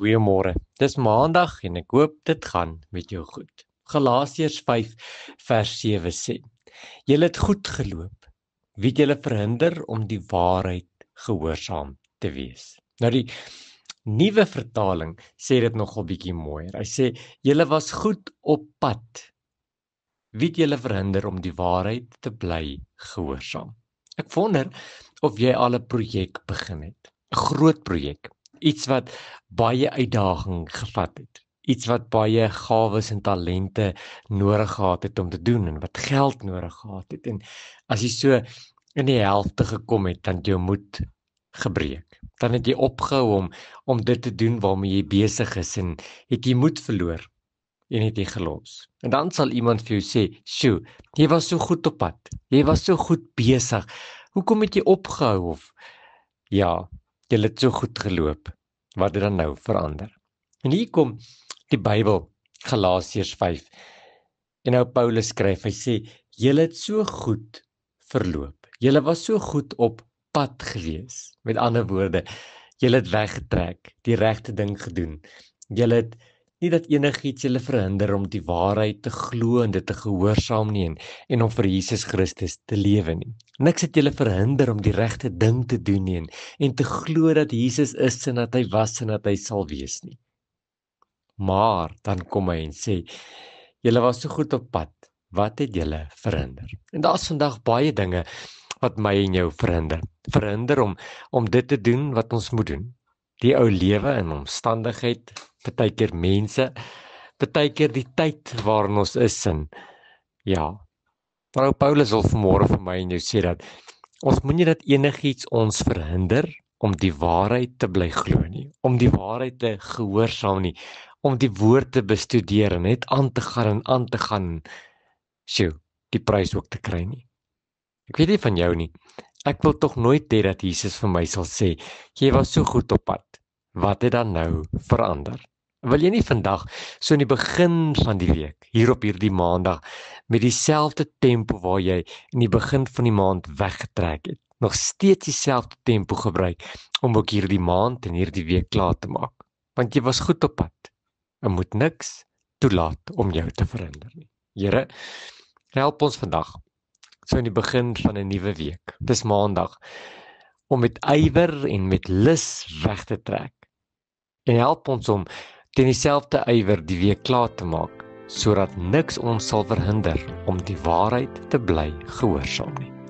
Goeiemôre. Dis Maandag en ek hoop dit gaan met jou goed. Galasiërs 5 vers 7 sê: Julle het goed geloop. Wie het julle verhinder om die waarheid gehoorsaam te wees? Nou die nuwe vertaling sê dit nogal bietjie mooier. Hy sê julle was goed op pad. Wie het julle verhinder om die waarheid te bly gehoorsaam? Ek wonder of jy al 'n projek begin het. 'n Groot projek. Iets wat baie uitdaging gevat het. Iets wat baie gawes en talente nodig gehad het om te doen en wat geld nodig gehad het. En as jy so in die helfte gekom het, dan het jou moed gebreek. Dan het jy opgehou om dit te doen waarmee jy besig is en het jy moed verloor en het jy gelos. En dan sal iemand vir jou sê, "Sjoe, jy was so goed op pad. Jy was so goed besig. Hoekom het jy opgehou?" Of ja, jy het so goed geloop. Wat het dan nou verander? En hier kom die Bybel, Galasiërs 5. En nou Paulus skryf, hy sê, julle het so goed verloop. Julle was so goed op pad gewees. Met ander woorde, julle het weggetrek, die regte ding gedoen. Julle het nie dat enigiets julle verhinder om die waarheid te glo en dit te gehoorsaam nie en om vir Jesus Christus te lewe nie. Niks het julle verhinder om die regte ding te doen nie en te glo dat Jesus is en dat hy was en dat hy sal wees nie. Maar dan kom hy en sê, julle was so goed op pad, wat het julle verhinder? En daar's vandag baie dinge wat my en jou verhinder. Verhinder om dit te doen wat ons moet doen. Die ou lewe en omstandigheid, partykeer mense, partykeer die tyd waarin ons is en ja. Maar Paulus wil vanmôre vir my en jou sê dat ons moenie dat enigiets ons verhinder om die waarheid te bly glo nie, om die waarheid te gehoorsaam nie, om die woord te bestudeer en net aan te gaan, sjoe, die prys ook te kry nie. Ek weet nie van jou nie, ek wil tog nooit hê dat Jesus vir my sal sê, jy was so goed op pad, wat het dan nou verander? Wil jy nie vandag, so in die begin van die week, hier op hierdie maandag, met dieselfde tempo waar jy in die begin van die maand weggetrek het, nog steeds dieselfde tempo gebruik, om ook hierdie maand en hierdie week klaar te maak? Want jy was goed op pad, en moet niks toelaat om jou te verhinder nie. Here, help ons vandag, so in die begin van 'n nuwe week, dis maandag, om met ywer en met lus weg te trek. En help ons om teen dieselfde ywer die week klaar te maak, sodat niks ons sal verhinder om die waarheid te bly gehoorsaam nie.